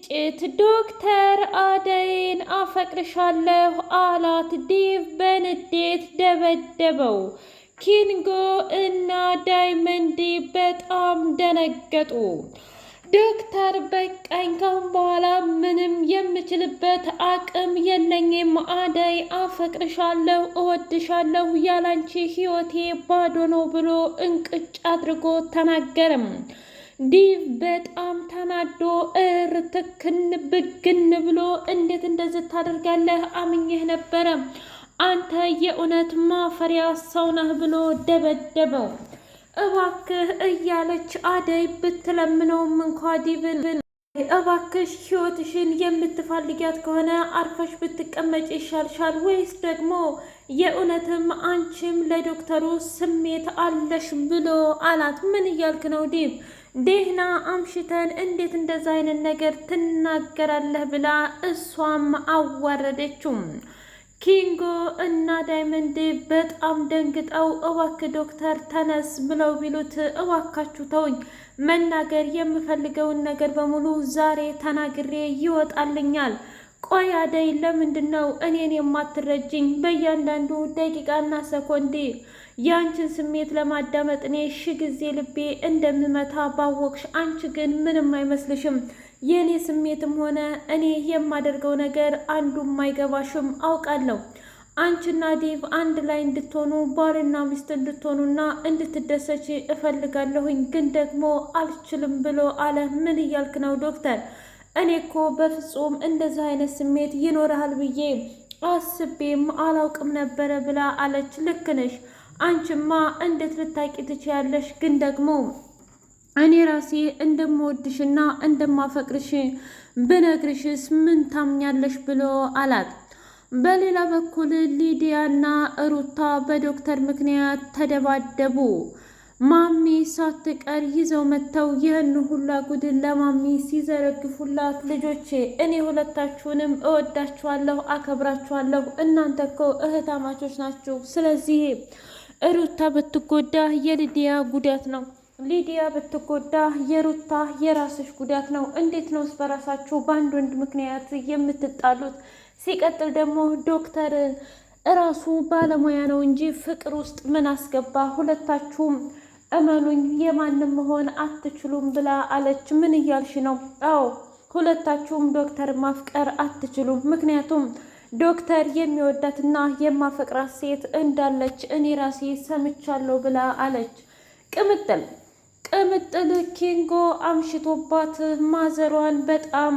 ግጭት ዶክተር አደይን አፈቅርሻለሁ አላት። ዴቭ በንዴት ደበደበው። ኪንጎ እና ዳይመንድ በጣም ደነገጡ። ዶክተር በቃኝ፣ ካሁን በኋላ ምንም የምችልበት አቅም የለኝም። አደይ አፈቅርሻለሁ፣ እወድሻለሁ፣ ያላንቺ ህይወቴ ባዶ ነው ብሎ እንቅጭ አድርጎ ተናገረም። ዲቭ በጣም ተናዶ ትክን ብግን ብሎ እንዴት እንደዚህ ታደርጋለህ? አምኜህ ነበረ፣ አንተ የእውነት ማፈሪያ ሰው ነህ ብሎ ደበደበው። እባክህ እያለች አደይ ብትለምነውም እንኳ ዲቭን እባክሽ ህይወትሽን የምትፈልጊያት ከሆነ አርፈሽ ብትቀመጭ ይሻልሻል፣ ወይስ ደግሞ የእውነትም አንቺም ለዶክተሩ ስሜት አለሽ ብሎ አላት። ምን እያልክ ነው ዲቭ? ደህና አምሽተን እንዴት እንደዛ አይነት ነገር ትናገራለህ? ብላ እሷም አዋረደችው። ኪንጎ እና ዳይመንድ በጣም ደንግጠው እባክህ ዶክተር ተነስ ብለው ቢሉት እባካችሁ ተውኝ፣ መናገር የምፈልገውን ነገር በሙሉ ዛሬ ተናግሬ ይወጣልኛል። ቆይ አደይ ለምንድን ነው እኔን የማትረጅኝ? በእያንዳንዱ ደቂቃና ሰኮንዴ የአንቺን ስሜት ለማዳመጥ እኔ ሺ ጊዜ ልቤ እንደምመታ ባወቅሽ፣ አንቺ ግን ምንም አይመስልሽም። የእኔ ስሜትም ሆነ እኔ የማደርገው ነገር አንዱም አይገባሽም። አውቃለሁ አንቺና ዴቭ አንድ ላይ እንድትሆኑ ባልና ሚስት እንድትሆኑና እንድትደሰች እፈልጋለሁኝ፣ ግን ደግሞ አልችልም ብሎ አለ። ምን እያልክ ነው ዶክተር? እኔ እኮ በፍጹም እንደዚህ አይነት ስሜት ይኖርሃል ብዬ አስቤም አላውቅም ነበረ ብላ አለች። ልክ ነሽ፣ አንቺማ እንዴት ልታቂ ትችያለሽ? ግን ደግሞ እኔ ራሴ እንደምወድሽና እንደማፈቅርሽ ብነግርሽስ ምን ታምኛለሽ? ብሎ አላት። በሌላ በኩል ሊዲያና ሩታ በዶክተር ምክንያት ተደባደቡ። ማሚ ሳትቀር ይዘው መጥተው ይህን ሁላ ጉድን ለማሚ ሲዘረግፉላት፣ ልጆቼ እኔ ሁለታችሁንም እወዳችኋለሁ፣ አከብራችኋለሁ። እናንተ እኮ እህታማቾች ናችሁ። ስለዚህ ሩታ ብትጎዳ የሊዲያ ጉዳት ነው፣ ሊዲያ ብትጎዳ የሩታ የራስሽ ጉዳት ነው። እንዴት ነው በራሳችሁ በአንድ ወንድ ምክንያት የምትጣሉት? ሲቀጥል ደግሞ ዶክተር እራሱ ባለሙያ ነው እንጂ ፍቅር ውስጥ ምን አስገባ? ሁለታችሁም እመኑኝ የማንም መሆን አትችሉም ብላ አለች። ምን እያልሽ ነው? አዎ ሁለታችሁም ዶክተር ማፍቀር አትችሉም፣ ምክንያቱም ዶክተር የሚወዳትና የማፈቅራት ሴት እንዳለች እኔ ራሴ ሰምቻለሁ ብላ አለች። ቅምጥል ኪንጎ አምሽቶባት ማዘሯን በጣም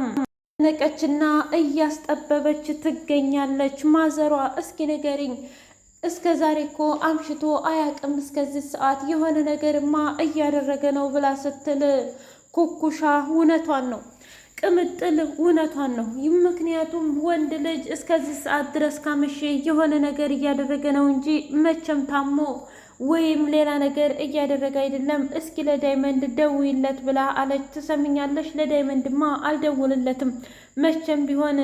ነቀችና እያስጠበበች ትገኛለች። ማዘሯ እስኪ ንገሪኝ፣ እስከ ዛሬ እኮ አምሽቶ አያቅም፣ እስከዚህ ሰዓት የሆነ ነገርማ እያደረገ ነው ብላ ስትል ኩኩሻ እውነቷን ነው፣ ቅምጥል እውነቷን ነው። ምክንያቱም ወንድ ልጅ እስከዚህ ሰዓት ድረስ ካመሸ የሆነ ነገር እያደረገ ነው እንጂ መቼም ታሞ ወይም ሌላ ነገር እያደረገ አይደለም። እስኪ ለዳይመንድ ደውይለት ብላ አለች። ትሰምኛለሽ? ለዳይመንድማ አልደውልለትም፣ መቼም ቢሆን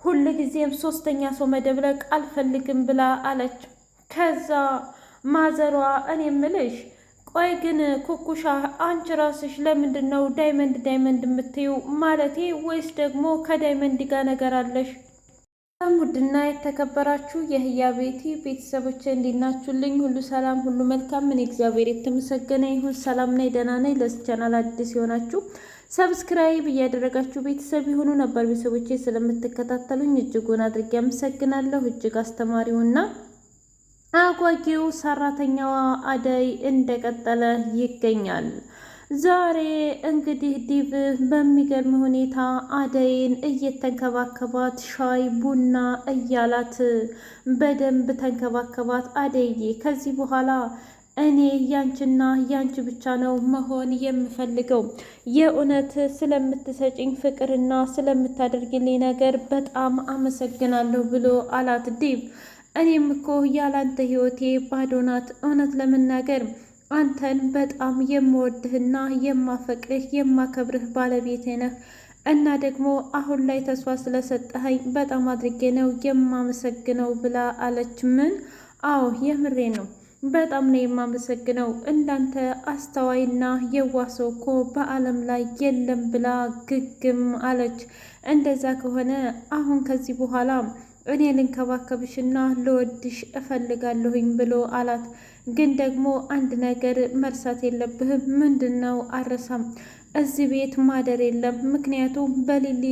ሁል ጊዜም ሶስተኛ ሰው መደብለቅ አልፈልግም ብላ አለች። ከዛ ማዘሯ እኔ ምልሽ ቆይ ግን ኩኩሻ አንቺ ራስሽ ለምንድን ነው ዳይመንድ የምትይው? ማለቴ ወይስ ደግሞ ከዳይመንድ ጋር ነገር አለሽ? ውድና የተከበራችሁ የህያ ቤቲ ቤተሰቦች እንዲናችሁልኝ ሁሉ ሰላም ሁሉ መልካም፣ ምን እግዚአብሔር የተመሰገነ ይሁን። ሰላም ነኝ፣ ደህና ነኝ። ለዚህ ቻናል አዲስ የሆናችሁ ሰብስክራይብ እያደረጋችሁ ቤተሰብ የሆኑ ነበር ቤተሰቦቼ ስለምትከታተሉኝ እጅጉን አድርጌ አመሰግናለሁ። እጅግ አስተማሪውና አጓጊው ሰራተኛዋ አደይ እንደቀጠለ ይገኛል። ዛሬ እንግዲህ ዲቭ በሚገርም ሁኔታ አደይን እየተንከባከባት ሻይ ቡና እያላት በደንብ ተንከባከባት። አደይዬ ከዚህ በኋላ እኔ ያንቺና ያንቺ ብቻ ነው መሆን የምፈልገው። የእውነት ስለምትሰጭኝ ፍቅርና ስለምታደርግልኝ ነገር በጣም አመሰግናለሁ ብሎ አላት ዲቭ። እኔም እኮ ያላንተ ህይወቴ ባዶ ናት። እውነት ለመናገር አንተን በጣም የምወድህና የማፈቅርህ የማከብርህ ባለቤቴ ነህ እና ደግሞ አሁን ላይ ተስፋ ስለሰጠኸኝ በጣም አድርጌ ነው የማመሰግነው ብላ አለች። ምን? አዎ የምሬ ነው። በጣም ነው የማመሰግነው። እንዳንተ አስተዋይና የዋህ ሰው እኮ በዓለም ላይ የለም ብላ ግግም አለች። እንደዛ ከሆነ አሁን ከዚህ በኋላ እኔ ልንከባከብሽና ልወድሽ እፈልጋለሁኝ ብሎ አላት። ግን ደግሞ አንድ ነገር መርሳት የለብህም። ምንድን ነው? አረሳም። እዚህ ቤት ማደር የለም ምክንያቱም በሊሊ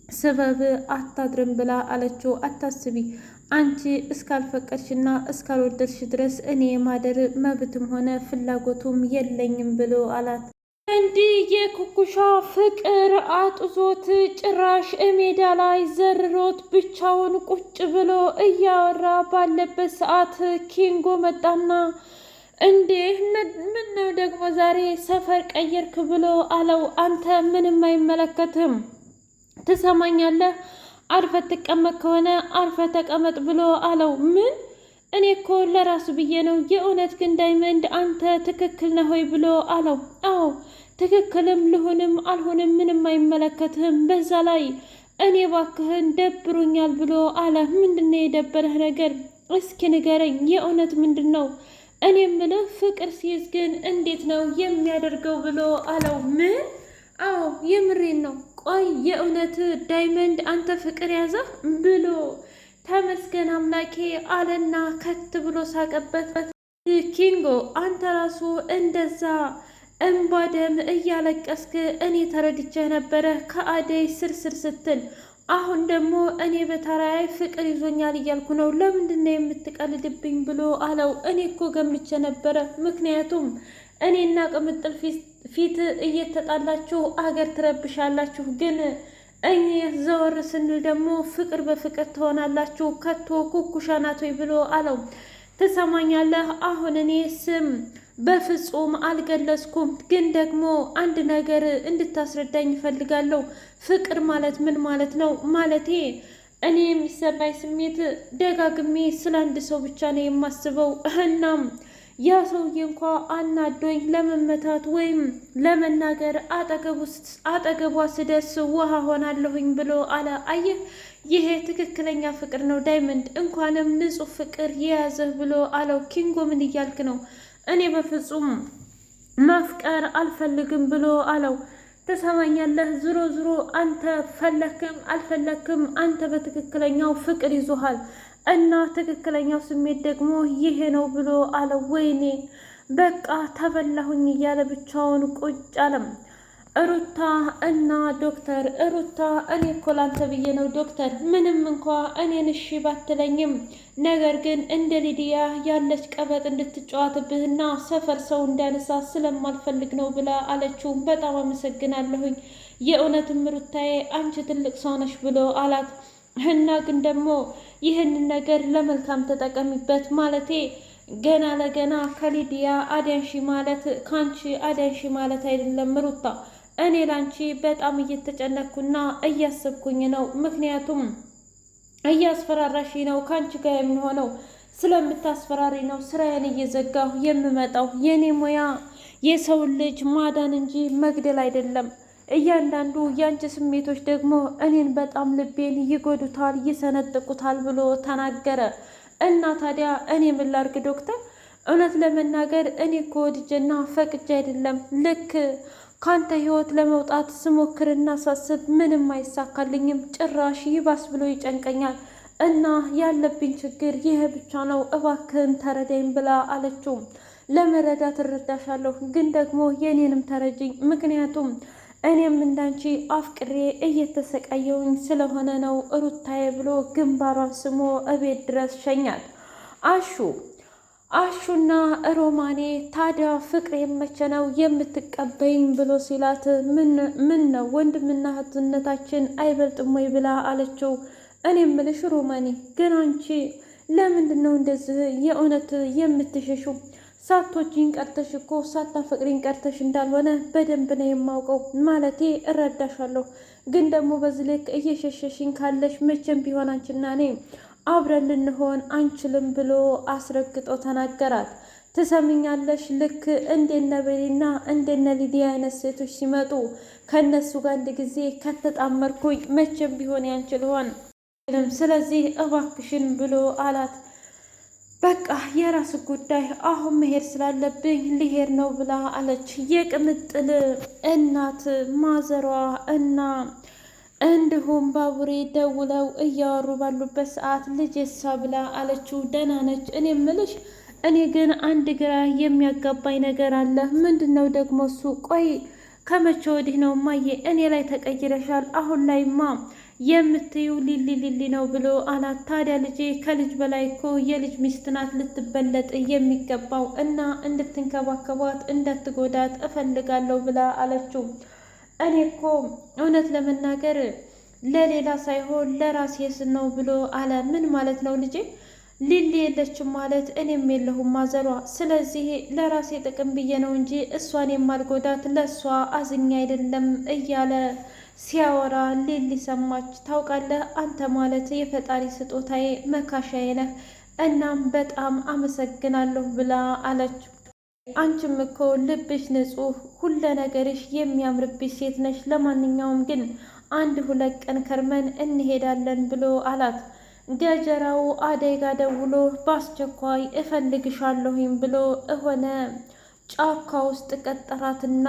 ስበብ አታድርም ብላ አለችው። አታስቢ፣ አንቺ እስካልፈቀድሽና እስካልወደድሽ ድረስ እኔ የማደር መብትም ሆነ ፍላጎቱም የለኝም ብሎ አላት። እንዲህ የኩኩሻ ፍቅር አጥዞት ጭራሽ ሜዳ ላይ ዘርሮት ብቻውን ቁጭ ብሎ እያወራ ባለበት ሰዓት ኪንጎ መጣና እንዴ ምን ነው ደግሞ ዛሬ ሰፈር ቀየርክ ብሎ አለው። አንተ ምንም አይመለከትም፣ ትሰማኛለህ? አርፈ ትቀመጥ ከሆነ አርፈ ተቀመጥ ብሎ አለው። ምን? እኔ እኮ ለራሱ ብዬ ነው። የእውነት ግን ዳይመንድ አንተ ትክክል ነህ ሆይ ብሎ አለው። አዎ ትክክልም ልሁንም አልሆንም ምንም አይመለከትህም። በዛ ላይ እኔ ባክህን ደብሮኛል ብሎ አለ። ምንድነው የደበረህ ነገር? እስኪ ንገረኝ፣ የእውነት ምንድን ነው? እኔ የምልህ ፍቅር ሲይዝ ግን እንዴት ነው የሚያደርገው ብሎ አለው። ምን? አዎ የምሬን ነው። ቆይ የእውነት ዳይመንድ አንተ ፍቅር ያዘህ ብሎ ተመስገን አምላኬ አለና ከት ብሎ ሳቀበት። ኪንጎ አንተ ራሱ እንደዛ እንባ ደም እያለቀስክ እኔ ተረድቼ ነበረ ከአደይ ስርስር ስትል፣ አሁን ደግሞ እኔ በተራዬ ፍቅር ይዞኛል እያልኩ ነው። ለምንድን ነው የምትቀልድብኝ ብሎ አለው። እኔ እኮ ገምቼ ነበረ፣ ምክንያቱም እኔና ቅምጥል ፊት እየተጣላችሁ አገር ትረብሻላችሁ፣ ግን እኔ ዘወር ስንል ደግሞ ፍቅር በፍቅር ትሆናላችሁ። ከቶ ኩኩሻ ናት ወይ ብሎ አለው። ትሰማኛለህ? አሁን እኔ ስም በፍጹም አልገለጽኩም፣ ግን ደግሞ አንድ ነገር እንድታስረዳኝ እፈልጋለሁ። ፍቅር ማለት ምን ማለት ነው? ማለቴ እኔ የሚሰማኝ ስሜት ደጋግሜ ስለ አንድ ሰው ብቻ ነው የማስበው። እናም ያ ሰውዬ እንኳ አናዶኝ ለመመታት ወይም ለመናገር አጠገቧ ስደርስ ውሃ ሆናለሁኝ ብሎ አለ። አየህ፣ ይሄ ትክክለኛ ፍቅር ነው ዳይመንድ፣ እንኳንም ንጹሕ ፍቅር የያዘህ ብሎ አለው። ኪንጎ ምን እያልክ ነው? እኔ በፍጹም ማፍቀር አልፈልግም ብሎ አለው። ትሰማኛለህ? ዝሮ ዝሮ አንተ ፈለክም አልፈለክም አንተ በትክክለኛው ፍቅር ይዞሃል እና ትክክለኛው ስሜት ደግሞ ይሄ ነው ብሎ አለው። ወይኔ በቃ ተበላሁኝ እያለ ብቻውን ቁጭ አለም። ሩታ እና ዶክተር ሩታ እኔ እኮ ላንተ ብዬ ነው ዶክተር፣ ምንም እንኳ እኔን እሺ ባትለኝም ነገር ግን እንደ ሊዲያ ያለች ቀበጥ እንድትጫወትብህና ሰፈር ሰው እንዳነሳ ስለማልፈልግ ነው ብላ አለችው። በጣም አመሰግናለሁኝ የእውነትም ሩታዬ አንቺ ትልቅ ሰው ነሽ ብሎ አላት። እና ግን ደግሞ ይህንን ነገር ለመልካም ተጠቀሚበት፣ ማለቴ ገና ለገና ከሊዲያ አዳንሺ ማለት ካንቺ አዳንሺ ማለት አይደለም ሩታ፣ እኔ ላንቺ በጣም እየተጨነኩና እያሰብኩኝ ነው። ምክንያቱም እያስፈራራሽ ነው ካንቺ ጋር የሚሆነው ስለምታስፈራሪ ነው ስራዬን እየዘጋሁ የምመጣው። የኔ ሙያ የሰውን ልጅ ማዳን እንጂ መግደል አይደለም። እያንዳንዱ የአንቺ ስሜቶች ደግሞ እኔን በጣም ልቤን ይጎዱታል፣ ይሰነጥቁታል ብሎ ተናገረ። እና ታዲያ እኔ ምን ላድርግ ዶክተር? እውነት ለመናገር እኔ እኮ ወድጄና ፈቅጄ አይደለም። ልክ ካንተ ህይወት ለመውጣት ስሞክርና ሳስብ ምንም አይሳካልኝም፣ ጭራሽ ይባስ ብሎ ይጨንቀኛል። እና ያለብኝ ችግር ይሄ ብቻ ነው፣ እባክህን ተረዳኝ ብላ አለችው። ለመረዳት እረዳሻለሁ፣ ግን ደግሞ የኔንም ተረጅኝ፣ ምክንያቱም እኔም እንዳንቺ አፍቅሬ እየተሰቃየውኝ ስለሆነ ነው ሩታዬ ብሎ ግንባሯን ስሞ እቤት ድረስ ሸኛል። አሹና ሮማኔ ታዲያ ፍቅር የመቼ ነው የምትቀበይኝ ብሎ ሲላት ምን ነው ወንድምና እህትነታችን አይበልጥም ወይ ብላ አለችው። እኔ እምልሽ ሮማኔ ግን አንቺ ለምንድን ነው እንደዚህ የእውነት የምትሸሹ? ሳቶጂኝ ቀርተሽ እኮ ሳታፈቅሪኝ ቀርተሽ እንዳልሆነ በደንብ ነው የማውቀው። ማለቴ እረዳሻለሁ፣ ግን ደግሞ በዚህ ልክ እየሸሸሽኝ ካለሽ መቼም ቢሆን አንቺና እኔ አብረን ልንሆን አንችልም ብሎ አስረግጦ ተናገራት። ትሰምኛለሽ? ልክ እንደነ ቤሊና እንደነ ሊዲያ አይነት ሴቶች ሲመጡ ከእነሱ ጋር አንድ ጊዜ ከተጣመርኩኝ መቼም ቢሆን ያንቺ ልሆን፣ ስለዚህ እባክሽን ብሎ አላት። በቃ የራስ ጉዳይ፣ አሁን መሄድ ስላለብኝ ሊሄድ ነው ብላ አለች። የቅምጥል እናት ማዘሯ እና እንዲሁም ባቡሬ ደውለው እያወሩ ባሉበት ሰዓት ልጄሳ ብላ አለችው። ደህና ነች። እኔ ምልሽ እኔ ግን አንድ ግራ የሚያጋባኝ ነገር አለ። ምንድን ነው ደግሞ እሱ? ቆይ ከመቼ ወዲህ ነው ማየ እኔ ላይ ተቀይረሻል? አሁን ላይማ የምትዩ ሊሊ ሊሊ ነው ብሎ አላት። ታዲያ ልጄ ከልጅ በላይ እኮ የልጅ ሚስት ናት ልትበለጥ የሚገባው እና እንድትንከባከቧት እንዳትጎዳት እፈልጋለሁ ብላ አለችው። እኔ እኮ እውነት ለመናገር ለሌላ ሳይሆን ለራሴ ስል ነው ብሎ አለ። ምን ማለት ነው ልጄ? ሊሊ የለችም ማለት እኔም የለሁም ማዘሯ። ስለዚህ ለራሴ ጥቅም ብዬ ነው እንጂ እሷን የማልጎዳት ለእሷ አዝኛ አይደለም እያለ ሲያወራ ሊሊ ሰማች። ታውቃለህ አንተ ማለት የፈጣሪ ስጦታዬ መካሻዬ ነህ፣ እናም በጣም አመሰግናለሁ ብላ አለች። አንቺም እኮ ልብሽ ንጹሕ፣ ሁለ ነገርሽ የሚያምርብሽ ሴት ነሽ። ለማንኛውም ግን 1-2 ቀን ከርመን እንሄዳለን ብሎ አላት። ገጀራው አደይ ጋ ደውሎ በአስቸኳይ እፈልግሻለሁኝ ብሎ እሆነ ጫካ ውስጥ ቀጠራትና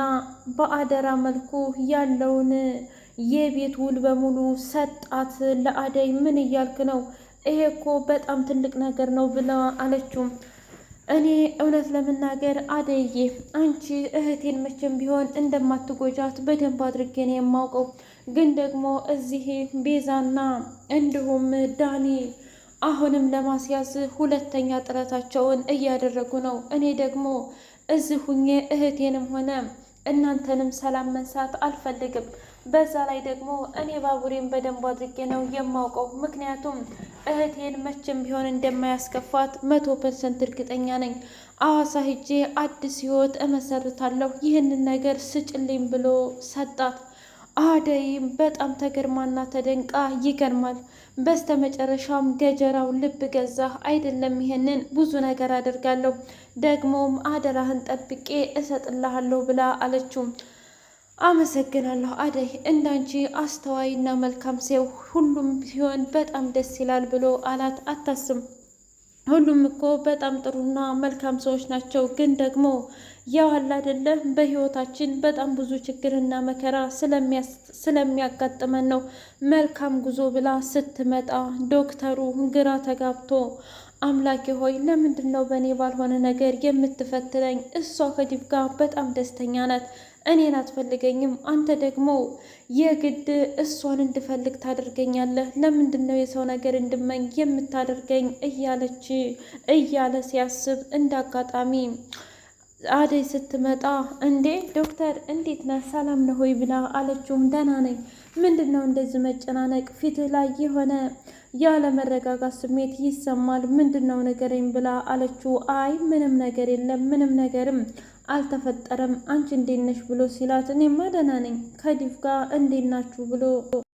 በአደራ መልኩ ያለውን የቤት ውል በሙሉ ሰጣት ለአደይ። ምን እያልክ ነው? ይሄ እኮ በጣም ትልቅ ነገር ነው ብላ አለችው። እኔ እውነት ለመናገር አደይዬ አንቺ እህቴን መቼም ቢሆን እንደማትጎጃት በደንብ አድርጌ ነው የማውቀው። ግን ደግሞ እዚህ ቤዛና እንዲሁም ዳኒ አሁንም ለማስያዝ ሁለተኛ ጥረታቸውን እያደረጉ ነው። እኔ ደግሞ እዚህ ሁኜ እህቴንም ሆነ እናንተንም ሰላም መንሳት አልፈልግም። በዛ ላይ ደግሞ እኔ ባቡሬን በደንብ አድርጌ ነው የማውቀው። ምክንያቱም እህቴን መቼም ቢሆን እንደማያስከፋት 100% እርግጠኛ ነኝ። አዋሳ ሂጄ አዲስ ህይወት እመሰርታለሁ፣ ይህንን ነገር ስጭልኝ ብሎ ሰጣት። አደይም በጣም ተገርማና ተደንቃ ይገርማል። በስተ መጨረሻም ገጀራው ልብ ገዛህ አይደለም? ይሄንን ብዙ ነገር አደርጋለሁ፣ ደግሞም አደራህን ጠብቄ እሰጥልሃለሁ ብላ አለችው። አመሰግናለሁ አደይ፣ እንዳንቺ አስተዋይና መልካም ሰው ሁሉም ሲሆን በጣም ደስ ይላል ብሎ አላት። አታስም፣ ሁሉም እኮ በጣም ጥሩና መልካም ሰዎች ናቸው። ግን ደግሞ ያው አለ አይደለ በህይወታችን በጣም ብዙ ችግርና መከራ ስለሚያጋጥመን ነው። መልካም ጉዞ ብላ ስትመጣ ዶክተሩ ግራ ተጋብቶ አምላኬ ሆይ ለምንድን ነው በእኔ ባልሆነ ነገር የምትፈትነኝ? እሷ ከዲብ ጋር በጣም ደስተኛ ናት፣ እኔን አትፈልገኝም። አንተ ደግሞ የግድ እሷን እንድፈልግ ታደርገኛለህ። ለምንድን ነው የሰው ነገር እንድመኝ የምታደርገኝ? እያለ ሲያስብ እንደ አጋጣሚ አደይ ስትመጣ እንዴ ዶክተር እንዴት ነህ? ሰላም ነህ ሆይ ብላ አለችው። ደህና ነኝ። ምንድን ነው እንደዚህ መጨናነቅ? ፊትህ ላይ የሆነ ያለ መረጋጋት ስሜት ይሰማል። ምንድን ነው ንገረኝ ብላ አለችው። አይ ምንም ነገር የለም፣ ምንም ነገርም አልተፈጠረም። አንቺ እንዴት ነሽ ብሎ ሲላት እኔማ ደህና ነኝ፣ ከዲፍ ጋር እንዴት ናችሁ ብሎ